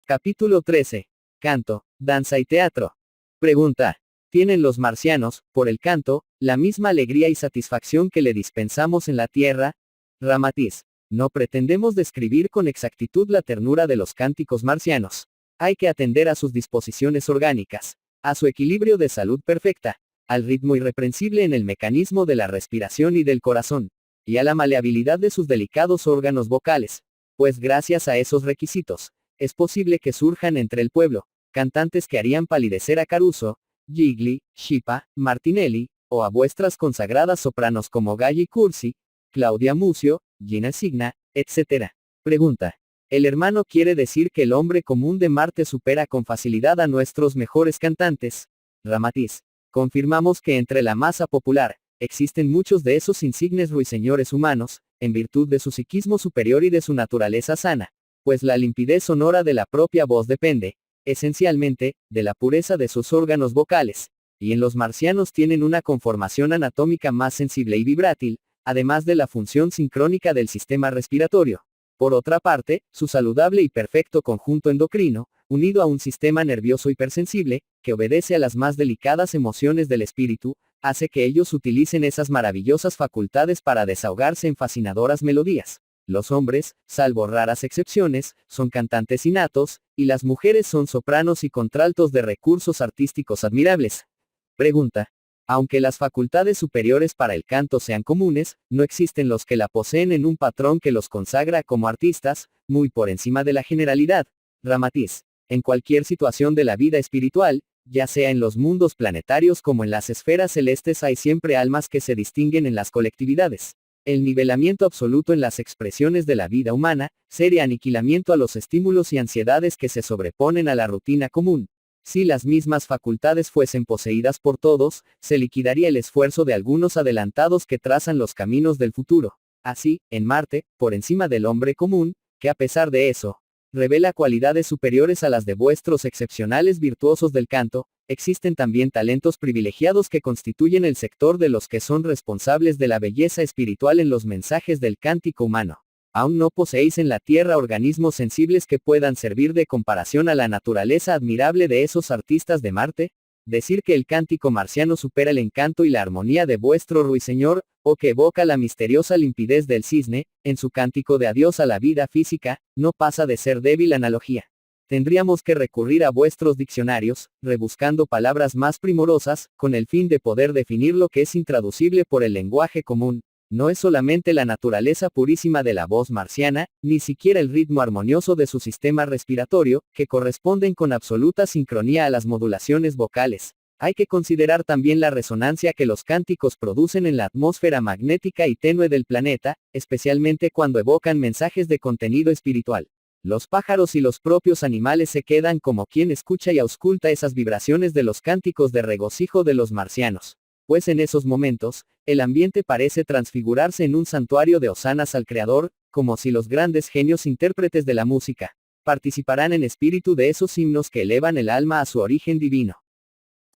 Capítulo 13. Canto, danza y teatro. Pregunta. ¿Tienen los marcianos, por el canto, la misma alegría y satisfacción que le dispensamos en la tierra? Ramatiz. No pretendemos describir con exactitud la ternura de los cánticos marcianos. Hay que atender a sus disposiciones orgánicas, a su equilibrio de salud perfecta, al ritmo irreprensible en el mecanismo de la respiración y del corazón, y a la maleabilidad de sus delicados órganos vocales, pues gracias a esos requisitos, es posible que surjan entre el pueblo, cantantes que harían palidecer a Caruso, Gigli, Schipa, Martinelli, o a vuestras consagradas sopranos como Galli Cursi, Claudia Mucio, Gina Signa, etc. Pregunta. El hermano quiere decir que el hombre común de Marte supera con facilidad a nuestros mejores cantantes. Ramatiz. Confirmamos que entre la masa popular, existen muchos de esos insignes ruiseñores humanos, en virtud de su psiquismo superior y de su naturaleza sana, pues la limpidez sonora de la propia voz depende, esencialmente, de la pureza de sus órganos vocales, y en los marcianos tienen una conformación anatómica más sensible y vibrátil, además de la función sincrónica del sistema respiratorio. Por otra parte, su saludable y perfecto conjunto endocrino, unido a un sistema nervioso hipersensible, que obedece a las más delicadas emociones del espíritu, hace que ellos utilicen esas maravillosas facultades para desahogarse en fascinadoras melodías. Los hombres, salvo raras excepciones, son cantantes innatos, y las mujeres son sopranos y contraltos de recursos artísticos admirables. Pregunta. Aunque las facultades superiores para el canto sean comunes, no existen los que la poseen en un patrón que los consagra como artistas, muy por encima de la generalidad. Ramatiz. En cualquier situación de la vida espiritual, ya sea en los mundos planetarios como en las esferas celestes, hay siempre almas que se distinguen en las colectividades. El nivelamiento absoluto en las expresiones de la vida humana, sería aniquilamiento a los estímulos y ansiedades que se sobreponen a la rutina común. Si las mismas facultades fuesen poseídas por todos, se liquidaría el esfuerzo de algunos adelantados que trazan los caminos del futuro. Así, en Marte, por encima del hombre común, que a pesar de eso, revela cualidades superiores a las de vuestros excepcionales virtuosos del canto, existen también talentos privilegiados que constituyen el sector de los que son responsables de la belleza espiritual en los mensajes del cántico humano. ¿Aún no poseéis en la Tierra organismos sensibles que puedan servir de comparación a la naturaleza admirable de esos artistas de Marte? Decir que el cántico marciano supera el encanto y la armonía de vuestro ruiseñor, o que evoca la misteriosa limpidez del cisne, en su cántico de adiós a la vida física, no pasa de ser débil analogía. Tendríamos que recurrir a vuestros diccionarios, rebuscando palabras más primorosas, con el fin de poder definir lo que es intraducible por el lenguaje común. No es solamente la naturaleza purísima de la voz marciana, ni siquiera el ritmo armonioso de su sistema respiratorio, que corresponden con absoluta sincronía a las modulaciones vocales. Hay que considerar también la resonancia que los cánticos producen en la atmósfera magnética y tenue del planeta, especialmente cuando evocan mensajes de contenido espiritual. Los pájaros y los propios animales se quedan como quien escucha y ausculta esas vibraciones de los cánticos de regocijo de los marcianos. Pues en esos momentos, el ambiente parece transfigurarse en un santuario de hosanas al Creador, como si los grandes genios intérpretes de la música participaran en espíritu de esos himnos que elevan el alma a su origen divino.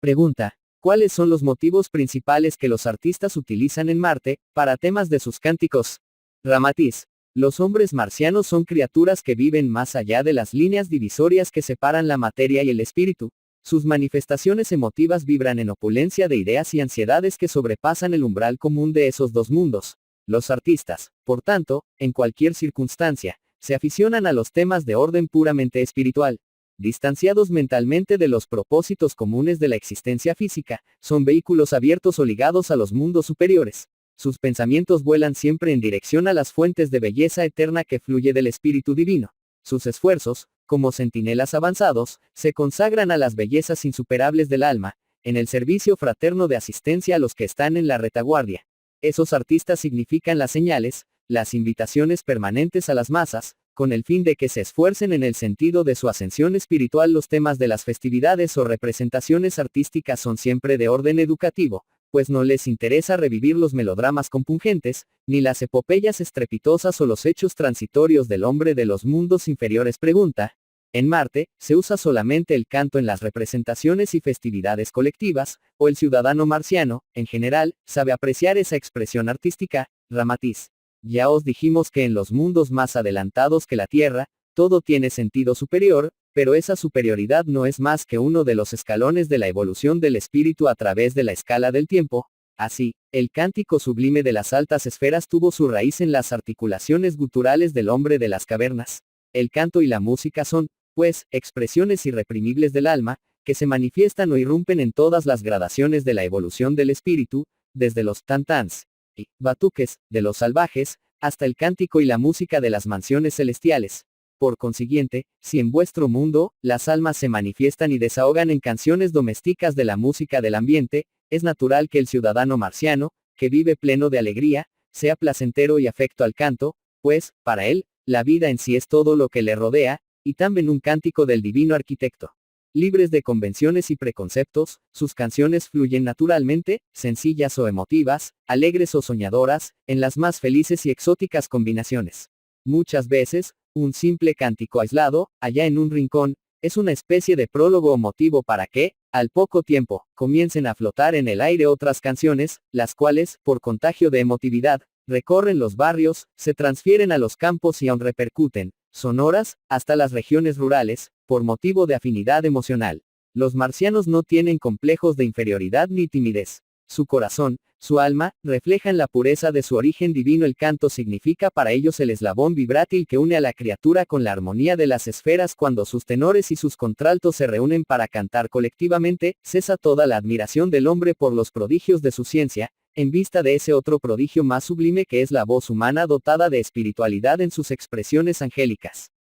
Pregunta. ¿Cuáles son los motivos principales que los artistas utilizan en Marte, para temas de sus cánticos? Ramatiz. Los hombres marcianos son criaturas que viven más allá de las líneas divisorias que separan la materia y el espíritu. Sus manifestaciones emotivas vibran en opulencia de ideas y ansiedades que sobrepasan el umbral común de esos dos mundos. Los artistas, por tanto, en cualquier circunstancia, se aficionan a los temas de orden puramente espiritual. Distanciados mentalmente de los propósitos comunes de la existencia física, son vehículos abiertos o ligados a los mundos superiores. Sus pensamientos vuelan siempre en dirección a las fuentes de belleza eterna que fluye del espíritu divino. Sus esfuerzos, como centinelas avanzados, se consagran a las bellezas insuperables del alma, en el servicio fraterno de asistencia a los que están en la retaguardia. Esos artistas significan las señales, las invitaciones permanentes a las masas, con el fin de que se esfuercen en el sentido de su ascensión espiritual. Los temas de las festividades o representaciones artísticas son siempre de orden educativo, pues no les interesa revivir los melodramas compungentes, ni las epopeyas estrepitosas o los hechos transitorios del hombre de los mundos inferiores. Pregunta. En Marte, ¿se usa solamente el canto en las representaciones y festividades colectivas, o el ciudadano marciano, en general, sabe apreciar esa expresión artística? Ramatiz. Ya os dijimos que en los mundos más adelantados que la Tierra, todo tiene sentido superior, Pero esa superioridad no es más que uno de los escalones de la evolución del espíritu a través de la escala del tiempo. Así, el cántico sublime de las altas esferas tuvo su raíz en las articulaciones guturales del hombre de las cavernas. El canto y la música son, pues, expresiones irreprimibles del alma, que se manifiestan o irrumpen en todas las gradaciones de la evolución del espíritu, desde los tantans y batuques de los salvajes, hasta el cántico y la música de las mansiones celestiales. Por consiguiente, si en vuestro mundo, las almas se manifiestan y desahogan en canciones domésticas de la música del ambiente, es natural que el ciudadano marciano, que vive pleno de alegría, sea placentero y afecto al canto, pues, para él, la vida en sí es todo lo que le rodea, y también un cántico del divino arquitecto. Libres de convenciones y preconceptos, sus canciones fluyen naturalmente, sencillas o emotivas, alegres o soñadoras, en las más felices y exóticas combinaciones. Muchas veces, un simple cántico aislado, allá en un rincón, es una especie de prólogo o motivo para que, al poco tiempo, comiencen a flotar en el aire otras canciones, las cuales, por contagio de emotividad, recorren los barrios, se transfieren a los campos y aún repercuten, sonoras, hasta las regiones rurales, por motivo de afinidad emocional. Los marcianos no tienen complejos de inferioridad ni timidez. Su corazón, su alma, reflejan la pureza de su origen divino. El canto significa para ellos el eslabón vibrátil que une a la criatura con la armonía de las esferas. Cuando sus tenores y sus contraltos se reúnen para cantar colectivamente, cesa toda la admiración del hombre por los prodigios de su ciencia, en vista de ese otro prodigio más sublime que es la voz humana dotada de espiritualidad en sus expresiones angélicas.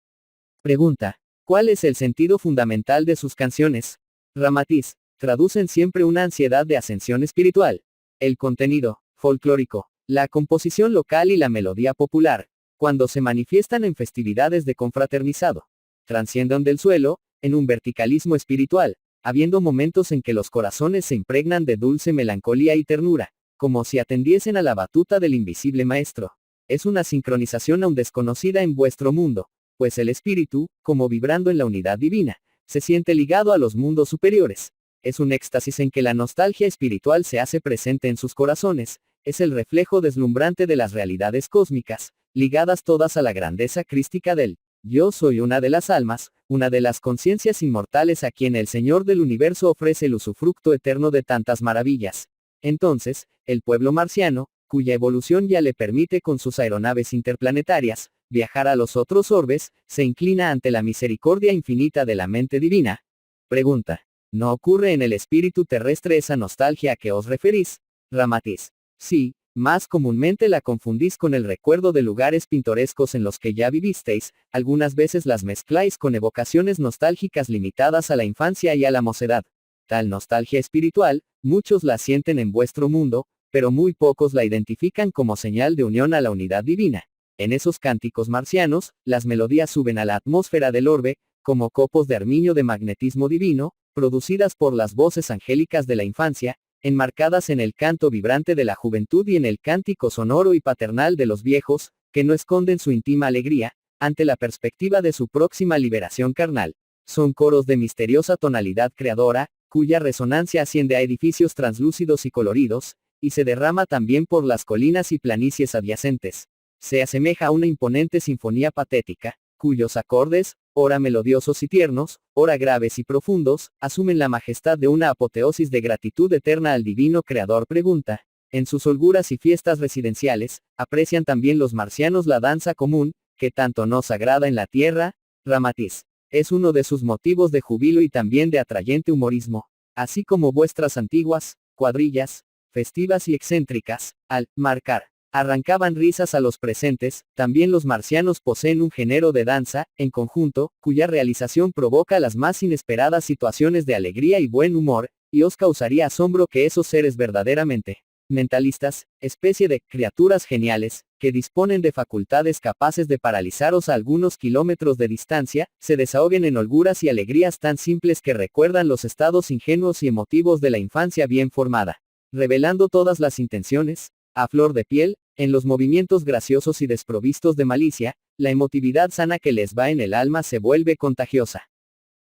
Pregunta: ¿cuál es el sentido fundamental de sus canciones? Ramatiz: traducen siempre una ansiedad de ascensión espiritual. El contenido, folclórico, la composición local y la melodía popular, cuando se manifiestan en festividades de confraternizado, trascienden del suelo, en un verticalismo espiritual, habiendo momentos en que los corazones se impregnan de dulce melancolía y ternura, como si atendiesen a la batuta del invisible maestro. Es una sincronización aún desconocida en vuestro mundo, pues el espíritu, como vibrando en la unidad divina, se siente ligado a los mundos superiores. Es un éxtasis en que la nostalgia espiritual se hace presente en sus corazones, es el reflejo deslumbrante de las realidades cósmicas, ligadas todas a la grandeza crística del yo soy, una de las almas, una de las conciencias inmortales a quien el Señor del universo ofrece el usufructo eterno de tantas maravillas. Entonces, el pueblo marciano, cuya evolución ya le permite con sus aeronaves interplanetarias, viajar a los otros orbes, se inclina ante la misericordia infinita de la mente divina. Pregunta: ¿no ocurre en el espíritu terrestre esa nostalgia a que os referís? Ramatiz: sí, más comúnmente la confundís con el recuerdo de lugares pintorescos en los que ya vivisteis, algunas veces las mezcláis con evocaciones nostálgicas limitadas a la infancia y a la mocedad. Tal nostalgia espiritual, muchos la sienten en vuestro mundo, pero muy pocos la identifican como señal de unión a la unidad divina. En esos cánticos marcianos, las melodías suben a la atmósfera del orbe, como copos de armiño de magnetismo divino, producidas por las voces angélicas de la infancia, enmarcadas en el canto vibrante de la juventud y en el cántico sonoro y paternal de los viejos, que no esconden su íntima alegría, ante la perspectiva de su próxima liberación carnal. Son coros de misteriosa tonalidad creadora, cuya resonancia asciende a edificios translúcidos y coloridos, y se derrama también por las colinas y planicies adyacentes. Se asemeja a una imponente sinfonía patética, cuyos acordes, ora melodiosos y tiernos, ora graves y profundos, asumen la majestad de una apoteosis de gratitud eterna al divino creador. Pregunta: en sus holguras y fiestas residenciales, ¿aprecian también los marcianos la danza común, que tanto nos agrada en la tierra? Ramatiz: es uno de sus motivos de júbilo y también de atrayente humorismo, así como vuestras antiguas cuadrillas, festivas y excéntricas, al marcar, arrancaban risas a los presentes. También los marcianos poseen un género de danza, en conjunto, cuya realización provoca las más inesperadas situaciones de alegría y buen humor, y os causaría asombro que esos seres verdaderamente mentalistas, especie de criaturas geniales, que disponen de facultades capaces de paralizaros a algunos kilómetros de distancia, se desahoguen en holguras y alegrías tan simples que recuerdan los estados ingenuos y emotivos de la infancia bien formada, revelando todas las intenciones, a flor de piel, en los movimientos graciosos y desprovistos de malicia. La emotividad sana que les va en el alma se vuelve contagiosa.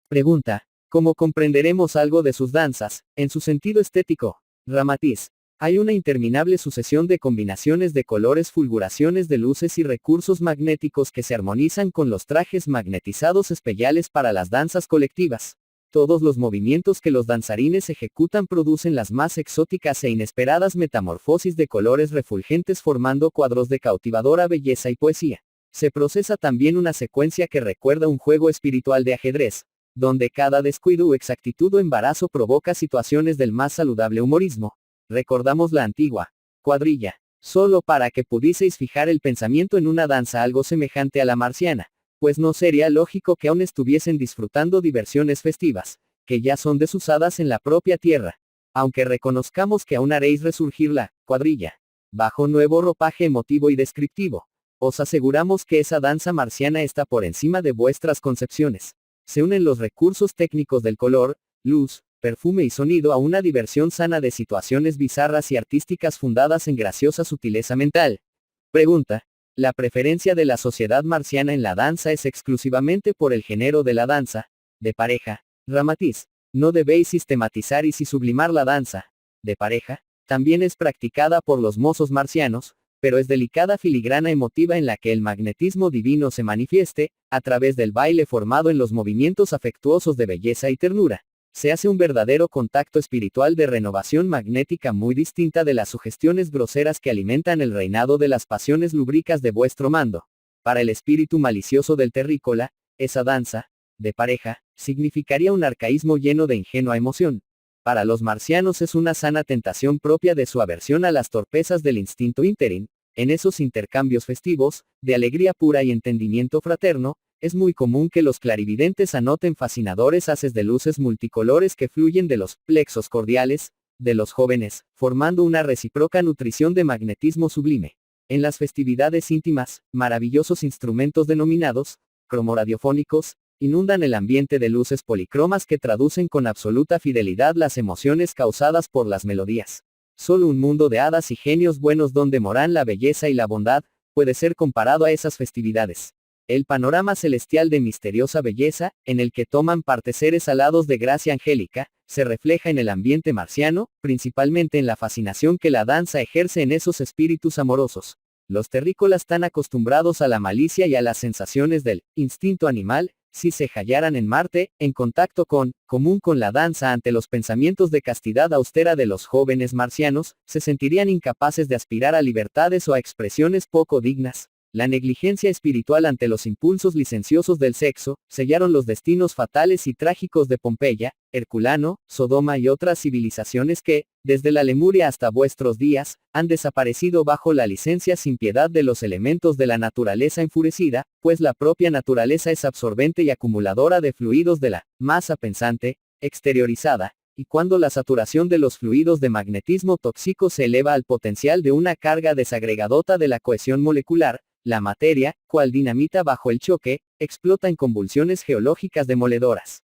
Pregunta: ¿cómo comprenderemos algo de sus danzas, en su sentido estético? Ramatiz: Hay una interminable sucesión de combinaciones de colores, fulguraciones de luces y recursos magnéticos que se armonizan con los trajes magnetizados especiales para las danzas colectivas. Todos los movimientos que los danzarines ejecutan producen las más exóticas e inesperadas metamorfosis de colores refulgentes formando cuadros de cautivadora belleza y poesía. Se procesa también una secuencia que recuerda un juego espiritual de ajedrez, donde cada descuido o exactitud o embarazo provoca situaciones del más saludable humorismo. Recordamos la antigua cuadrilla, solo para que pudieseis fijar el pensamiento en una danza algo semejante a la marciana, pues no sería lógico que aún estuviesen disfrutando diversiones festivas, que ya son desusadas en la propia tierra, aunque reconozcamos que aún haréis resurgir la cuadrilla, bajo nuevo ropaje emotivo y descriptivo. Os aseguramos que esa danza marciana está por encima de vuestras concepciones. Se unen los recursos técnicos del color, luz, perfume y sonido a una diversión sana de situaciones bizarras y artísticas fundadas en graciosa sutileza mental. Pregunta. ¿La preferencia de la sociedad marciana en la danza es exclusivamente por el género de la danza, de pareja? Ramatiz. No debéis sistematizar y sublimar la danza, de pareja, también es practicada por los mozos marcianos, pero es delicada filigrana emotiva en la que el magnetismo divino se manifieste, a través del baile formado en los movimientos afectuosos de belleza y ternura. Se hace un verdadero contacto espiritual de renovación magnética muy distinta de las sugestiones groseras que alimentan el reinado de las pasiones lúbricas de vuestro mando. Para el espíritu malicioso del terrícola, esa danza, de pareja, significaría un arcaísmo lleno de ingenua emoción. Para los marcianos es una sana tentación propia de su aversión a las torpezas del instinto ínterin. En esos intercambios festivos, de alegría pura y entendimiento fraterno, es muy común que los clarividentes anoten fascinadores haces de luces multicolores que fluyen de los plexos cordiales de los jóvenes, formando una recíproca nutrición de magnetismo sublime. En las festividades íntimas, maravillosos instrumentos denominados cromoradiofónicos inundan el ambiente de luces policromas que traducen con absoluta fidelidad las emociones causadas por las melodías. Solo un mundo de hadas y genios buenos donde moran la belleza y la bondad puede ser comparado a esas festividades. El panorama celestial de misteriosa belleza, en el que toman parte seres alados de gracia angélica, se refleja en el ambiente marciano, principalmente en la fascinación que la danza ejerce en esos espíritus amorosos. Los terrícolas tan acostumbrados a la malicia y a las sensaciones del instinto animal, si se hallaran en Marte, en contacto común con la danza ante los pensamientos de castidad austera de los jóvenes marcianos, se sentirían incapaces de aspirar a libertades o a expresiones poco dignas. La negligencia espiritual ante los impulsos licenciosos del sexo, sellaron los destinos fatales y trágicos de Pompeya, Herculano, Sodoma y otras civilizaciones que, desde la Lemuria hasta vuestros días, han desaparecido bajo la licencia sin piedad de los elementos de la naturaleza enfurecida, pues la propia naturaleza es absorbente y acumuladora de fluidos de la masa pensante, exteriorizada, y cuando la saturación de los fluidos de magnetismo tóxico se eleva al potencial de una carga desagregadota de la cohesión molecular, la materia, cual dinamita bajo el choque, explota en convulsiones geológicas demoledoras.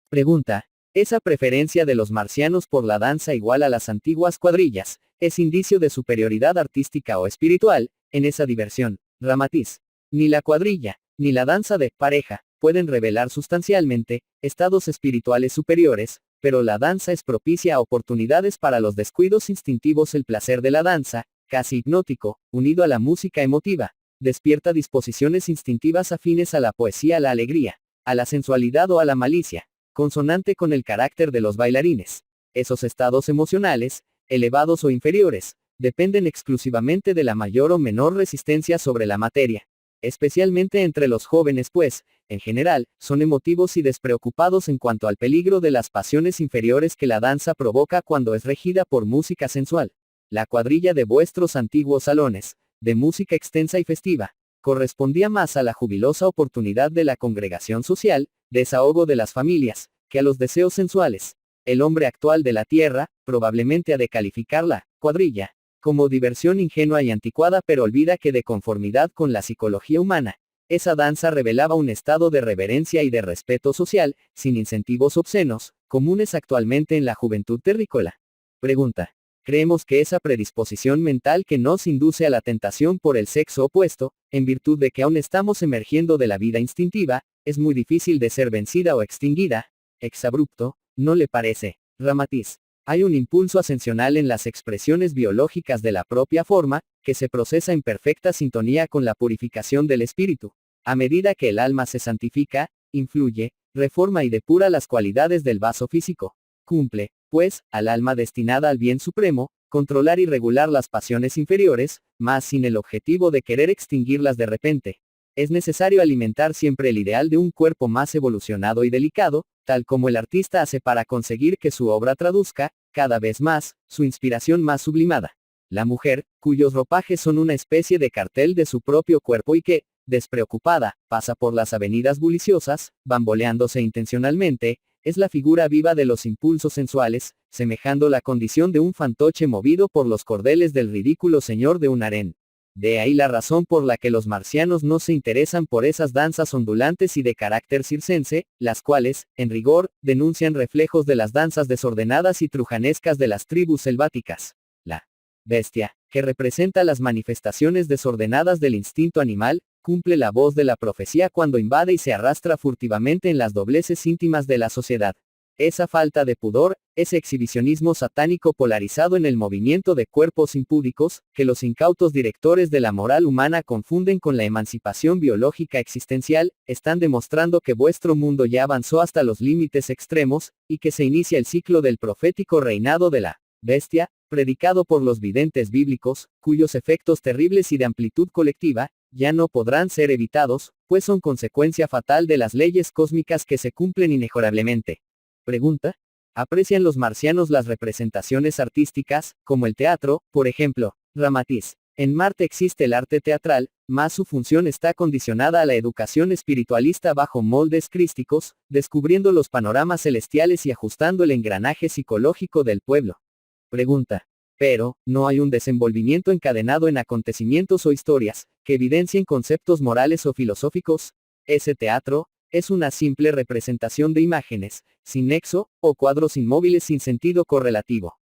Pregunta. ¿Esa preferencia de los marcianos por la danza igual a las antiguas cuadrillas, es indicio de superioridad artística o espiritual, en esa diversión? Ramatiz. Ni la cuadrilla, ni la danza de pareja, pueden revelar sustancialmente, estados espirituales superiores, pero la danza es propicia a oportunidades para los descuidos instintivos. El placer de la danza, casi hipnótico, unido a la música emotiva, despierta disposiciones instintivas afines a la poesía, a la alegría, a la sensualidad o a la malicia, consonante con el carácter de los bailarines. Esos estados emocionales, elevados o inferiores, dependen exclusivamente de la mayor o menor resistencia sobre la materia. Especialmente entre los jóvenes pues, en general, son emotivos y despreocupados en cuanto al peligro de las pasiones inferiores que la danza provoca cuando es regida por música sensual. La cuadrilla de vuestros antiguos salones, de música extensa y festiva, correspondía más a la jubilosa oportunidad de la congregación social, desahogo de las familias, que a los deseos sensuales. El hombre actual de la Tierra, probablemente ha de calificar la cuadrilla como diversión ingenua y anticuada, pero olvida que de conformidad con la psicología humana, esa danza revelaba un estado de reverencia y de respeto social, sin incentivos obscenos, comunes actualmente en la juventud terrícola. Pregunta. Creemos que esa predisposición mental que nos induce a la tentación por el sexo opuesto, en virtud de que aún estamos emergiendo de la vida instintiva, es muy difícil de ser vencida o extinguida, exabrupto, ¿no le parece? Ramatiz. Hay un impulso ascensional en las expresiones biológicas de la propia forma, que se procesa en perfecta sintonía con la purificación del espíritu. A medida que el alma se santifica, influye, reforma y depura las cualidades del vaso físico. Cumple, pues, al alma destinada al bien supremo, controlar y regular las pasiones inferiores, mas sin el objetivo de querer extinguirlas de repente. Es necesario alimentar siempre el ideal de un cuerpo más evolucionado y delicado, tal como el artista hace para conseguir que su obra traduzca, cada vez más, su inspiración más sublimada. La mujer, cuyos ropajes son una especie de cartel de su propio cuerpo y que, despreocupada, pasa por las avenidas buliciosas, bamboleándose intencionalmente, es la figura viva de los impulsos sensuales, semejando la condición de un fantoche movido por los cordeles del ridículo señor de un harén. De ahí la razón por la que los marcianos no se interesan por esas danzas ondulantes y de carácter circense, las cuales, en rigor, denuncian reflejos de las danzas desordenadas y trujanescas de las tribus selváticas. La bestia, que representa las manifestaciones desordenadas del instinto animal, cumple la voz de la profecía cuando invade y se arrastra furtivamente en las dobleces íntimas de la sociedad. Esa falta de pudor, ese exhibicionismo satánico polarizado en el movimiento de cuerpos impúdicos, que los incautos directores de la moral humana confunden con la emancipación biológica existencial, están demostrando que vuestro mundo ya avanzó hasta los límites extremos, y que se inicia el ciclo del profético reinado de la bestia, predicado por los videntes bíblicos, cuyos efectos terribles y de amplitud colectiva, ya no podrán ser evitados, pues son consecuencia fatal de las leyes cósmicas que se cumplen inexorablemente. Pregunta: ¿aprecian los marcianos las representaciones artísticas, como el teatro, por ejemplo? Ramatiz: en Marte existe el arte teatral, mas su función está condicionada a la educación espiritualista bajo moldes crísticos, descubriendo los panoramas celestiales y ajustando el engranaje psicológico del pueblo. Pregunta: pero, ¿no hay un desenvolvimiento encadenado en acontecimientos o historias, que evidencien conceptos morales o filosóficos? Ese teatro es una simple representación de imágenes, sin nexo, o cuadros inmóviles sin sentido correlativo.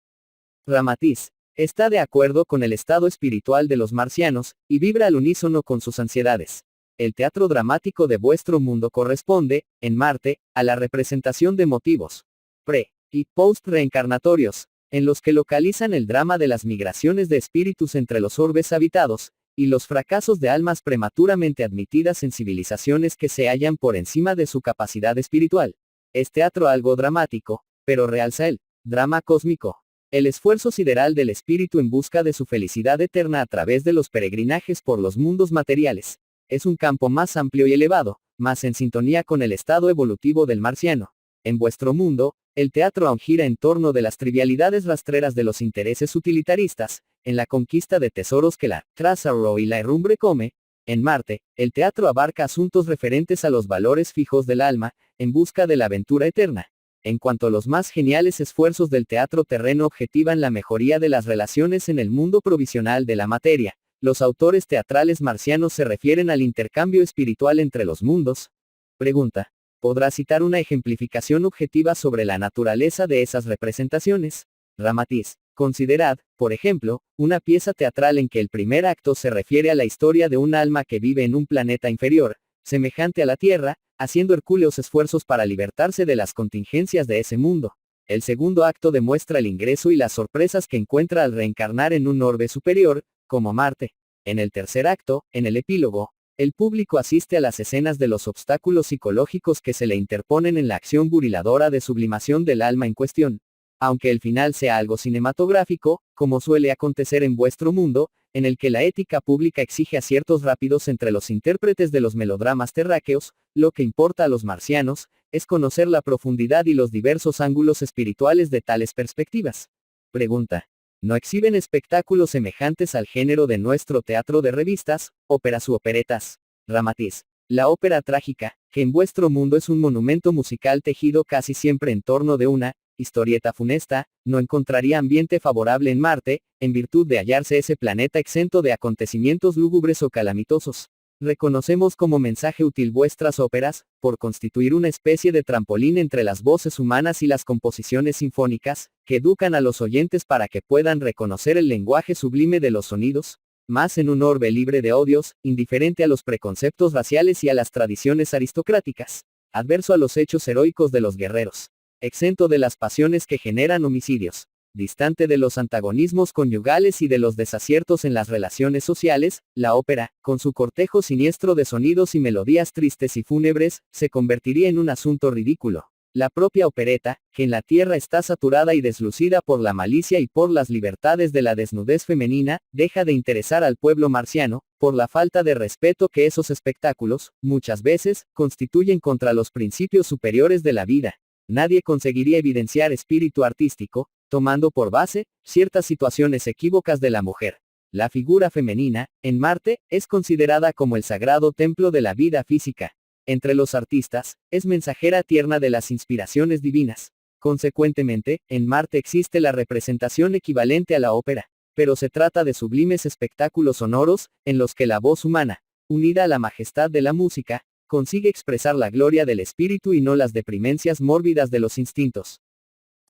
Ramatiz: está de acuerdo con el estado espiritual de los marcianos, y vibra al unísono con sus ansiedades. El teatro dramático de vuestro mundo corresponde, en Marte, a la representación de motivos pre- y post-reencarnatorios, en los que localizan el drama de las migraciones de espíritus entre los orbes habitados, y los fracasos de almas prematuramente admitidas en civilizaciones que se hallan por encima de su capacidad espiritual. Es teatro algo dramático, pero realza el drama cósmico. El esfuerzo sideral del espíritu en busca de su felicidad eterna a través de los peregrinajes por los mundos materiales. Es un campo más amplio y elevado, más en sintonía con el estado evolutivo del marciano. En vuestro mundo, el teatro aún gira en torno de las trivialidades rastreras de los intereses utilitaristas, en la conquista de tesoros que la Trasarro y la herrumbre come. En Marte, el teatro abarca asuntos referentes a los valores fijos del alma, en busca de la aventura eterna. En cuanto los más geniales esfuerzos del teatro terreno objetivan la mejoría de las relaciones en el mundo provisional de la materia, los autores teatrales marcianos se refieren al intercambio espiritual entre los mundos. Pregunta: ¿podrá citar una ejemplificación objetiva sobre la naturaleza de esas representaciones? Ramatiz: considerad, por ejemplo, una pieza teatral en que el primer acto se refiere a la historia de un alma que vive en un planeta inferior, semejante a la Tierra, haciendo hercúleos esfuerzos para libertarse de las contingencias de ese mundo. El segundo acto demuestra el ingreso y las sorpresas que encuentra al reencarnar en un orbe superior, como Marte. En el tercer acto, en el epílogo, el público asiste a las escenas de los obstáculos psicológicos que se le interponen en la acción buriladora de sublimación del alma en cuestión. Aunque el final sea algo cinematográfico, como suele acontecer en vuestro mundo, en el que la ética pública exige aciertos rápidos entre los intérpretes de los melodramas terráqueos, lo que importa a los marcianos, es conocer la profundidad y los diversos ángulos espirituales de tales perspectivas. Pregunta: ¿no exhiben espectáculos semejantes al género de nuestro teatro de revistas, óperas u operetas? Ramatiz: la ópera trágica, que en vuestro mundo es un monumento musical tejido casi siempre en torno de una historieta funesta, no encontraría ambiente favorable en Marte, en virtud de hallarse ese planeta exento de acontecimientos lúgubres o calamitosos. Reconocemos como mensaje útil vuestras óperas, por constituir una especie de trampolín entre las voces humanas y las composiciones sinfónicas, que educan a los oyentes para que puedan reconocer el lenguaje sublime de los sonidos, más en un orbe libre de odios, indiferente a los preconceptos raciales y a las tradiciones aristocráticas, adverso a los hechos heroicos de los guerreros, exento de las pasiones que generan homicidios. Distante de los antagonismos conyugales y de los desaciertos en las relaciones sociales, la ópera, con su cortejo siniestro de sonidos y melodías tristes y fúnebres, se convertiría en un asunto ridículo. La propia opereta, que en la tierra está saturada y deslucida por la malicia y por las libertades de la desnudez femenina, deja de interesar al pueblo marciano, por la falta de respeto que esos espectáculos, muchas veces, constituyen contra los principios superiores de la vida. Nadie conseguiría evidenciar espíritu artístico, tomando por base, ciertas situaciones equívocas de la mujer. La figura femenina, en Marte, es considerada como el sagrado templo de la vida física. Entre los artistas, es mensajera tierna de las inspiraciones divinas. Consecuentemente, en Marte existe la representación equivalente a la ópera, pero se trata de sublimes espectáculos sonoros, en los que la voz humana, unida a la majestad de la música, consigue expresar la gloria del espíritu y no las deprimencias mórbidas de los instintos.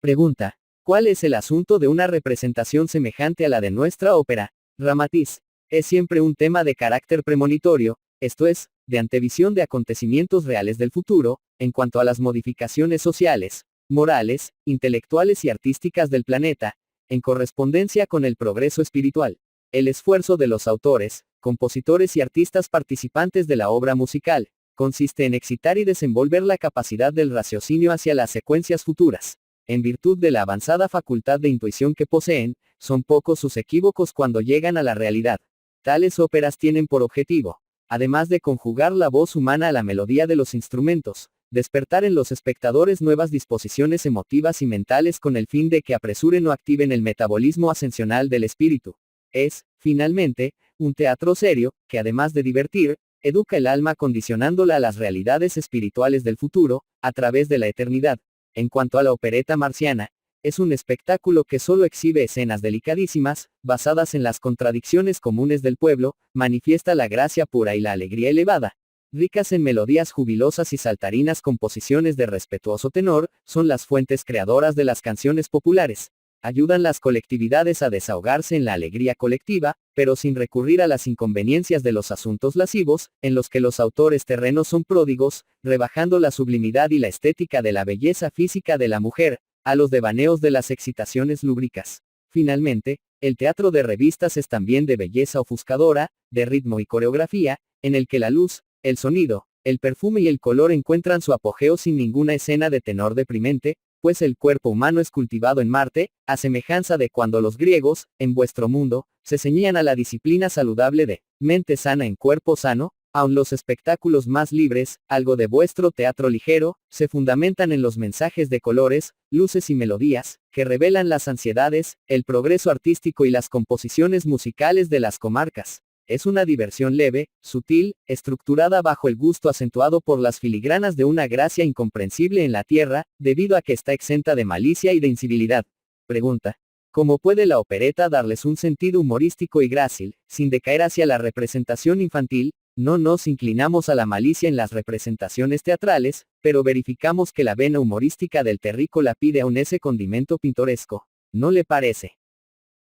Pregunta: ¿cuál es el asunto de una representación semejante a la de nuestra ópera? Ramatiz: es siempre un tema de carácter premonitorio, esto es, de antevisión de acontecimientos reales del futuro, en cuanto a las modificaciones sociales, morales, intelectuales y artísticas del planeta, en correspondencia con el progreso espiritual. El esfuerzo de los autores, compositores y artistas participantes de la obra musical, consiste en excitar y desenvolver la capacidad del raciocinio hacia las secuencias futuras. En virtud de la avanzada facultad de intuición que poseen, son pocos sus equívocos cuando llegan a la realidad. Tales óperas tienen por objetivo, además de conjugar la voz humana a la melodía de los instrumentos, despertar en los espectadores nuevas disposiciones emotivas y mentales con el fin de que apresuren o activen el metabolismo ascensional del espíritu. Es, finalmente, un teatro serio, que además de divertir, educa el alma condicionándola a las realidades espirituales del futuro, a través de la eternidad. En cuanto a la opereta marciana, es un espectáculo que solo exhibe escenas delicadísimas, basadas en las contradicciones comunes del pueblo, manifiesta la gracia pura y la alegría elevada. Ricas en melodías jubilosas y saltarinas composiciones de respetuoso tenor, son las fuentes creadoras de las canciones populares. Ayudan las colectividades a desahogarse en la alegría colectiva, pero sin recurrir a las inconveniencias de los asuntos lascivos, en los que los autores terrenos son pródigos, rebajando la sublimidad y la estética de la belleza física de la mujer, a los devaneos de las excitaciones lúbricas. Finalmente, el teatro de revistas es también de belleza ofuscadora, de ritmo y coreografía, en el que la luz, el sonido, el perfume y el color encuentran su apogeo sin ninguna escena de tenor deprimente, pues el cuerpo humano es cultivado en Marte, a semejanza de cuando los griegos, en vuestro mundo, se ceñían a la disciplina saludable de mente sana en cuerpo sano. Aun los espectáculos más libres, algo de vuestro teatro ligero, se fundamentan en los mensajes de colores, luces y melodías, que revelan las ansiedades, el progreso artístico y las composiciones musicales de las comarcas. Es una diversión leve, sutil, estructurada bajo el gusto acentuado por las filigranas de una gracia incomprensible en la tierra, debido a que está exenta de malicia y de incivilidad. Pregunta: ¿cómo puede la opereta darles un sentido humorístico y grácil, sin decaer hacia la representación infantil? No nos inclinamos a la malicia en las representaciones teatrales, pero verificamos que la vena humorística del terrícola pide aún ese condimento pintoresco. ¿No le parece?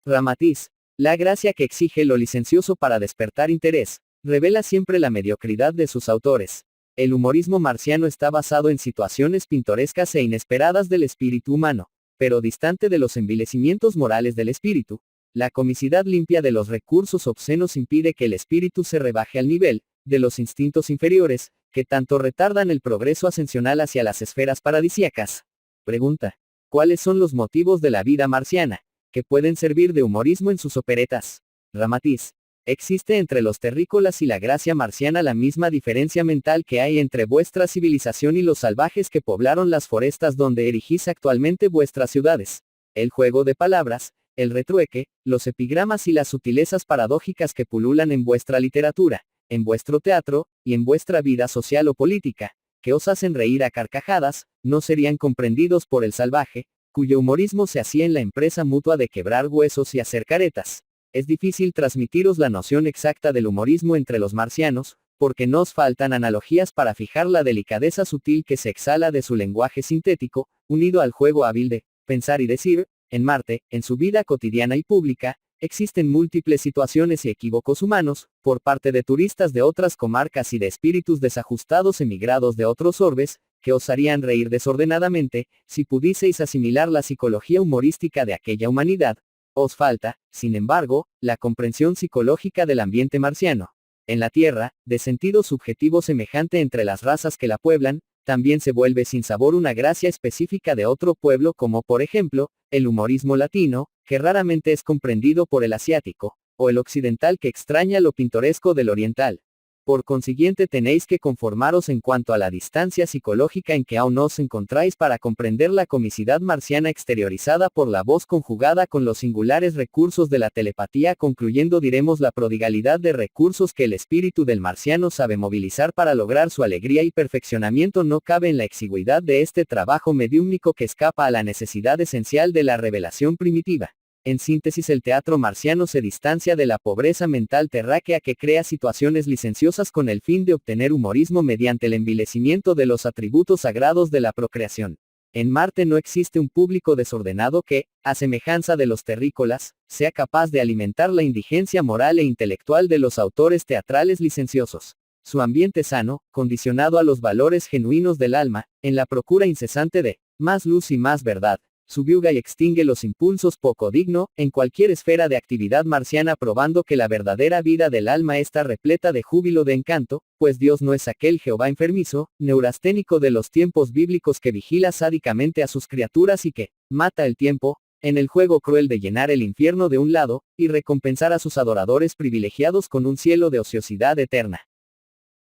Ramatiz: la gracia que exige lo licencioso para despertar interés, revela siempre la mediocridad de sus autores. El humorismo marciano está basado en situaciones pintorescas e inesperadas del espíritu humano, pero distante de los envilecimientos morales del espíritu. La comicidad limpia de los recursos obscenos impide que el espíritu se rebaje al nivel de los instintos inferiores, que tanto retardan el progreso ascensional hacia las esferas paradisíacas. Pregunta: ¿cuáles son los motivos de la vida marciana, que pueden servir de humorismo en sus operetas? Ramatiz: existe entre los terrícolas y la gracia marciana la misma diferencia mental que hay entre vuestra civilización y los salvajes que poblaron las forestas donde erigís actualmente vuestras ciudades. El juego de palabras, el retrueque, los epigramas y las sutilezas paradójicas que pululan en vuestra literatura, en vuestro teatro, y en vuestra vida social o política, que os hacen reír a carcajadas, no serían comprendidos por el salvaje, cuyo humorismo se hacía en la empresa mutua de quebrar huesos y hacer caretas. Es difícil transmitiros la noción exacta del humorismo entre los marcianos, porque nos faltan analogías para fijar la delicadeza sutil que se exhala de su lenguaje sintético, unido al juego hábil de pensar y decir. En Marte, en su vida cotidiana y pública, existen múltiples situaciones y equívocos humanos, por parte de turistas de otras comarcas y de espíritus desajustados emigrados de otros orbes, que os harían reír desordenadamente, si pudieseis asimilar la psicología humorística de aquella humanidad. Os falta, sin embargo, la comprensión psicológica del ambiente marciano. En la Tierra, de sentido subjetivo semejante entre las razas que la pueblan, también se vuelve sin sabor una gracia específica de otro pueblo como por ejemplo, el humorismo latino, que raramente es comprendido por el asiático, o el occidental que extraña lo pintoresco del oriental. Por consiguiente tenéis que conformaros en cuanto a la distancia psicológica en que aún os encontráis para comprender la comicidad marciana exteriorizada por la voz conjugada con los singulares recursos de la telepatía, concluyendo diremos la prodigalidad de recursos que el espíritu del marciano sabe movilizar para lograr su alegría y perfeccionamiento no cabe en la exigüidad de este trabajo mediúmnico que escapa a la necesidad esencial de la revelación primitiva. En síntesis, el teatro marciano se distancia de la pobreza mental terráquea que crea situaciones licenciosas con el fin de obtener humorismo mediante el envilecimiento de los atributos sagrados de la procreación. En Marte no existe un público desordenado que, a semejanza de los terrícolas, sea capaz de alimentar la indigencia moral e intelectual de los autores teatrales licenciosos. Su ambiente sano, condicionado a los valores genuinos del alma, en la procura incesante de más luz y más verdad, subyuga y extingue los impulsos poco digno, en cualquier esfera de actividad marciana, probando que la verdadera vida del alma está repleta de júbilo de encanto, pues Dios no es aquel Jehová enfermizo, neurasténico de los tiempos bíblicos que vigila sádicamente a sus criaturas y que mata el tiempo, en el juego cruel de llenar el infierno de un lado, y recompensar a sus adoradores privilegiados con un cielo de ociosidad eterna.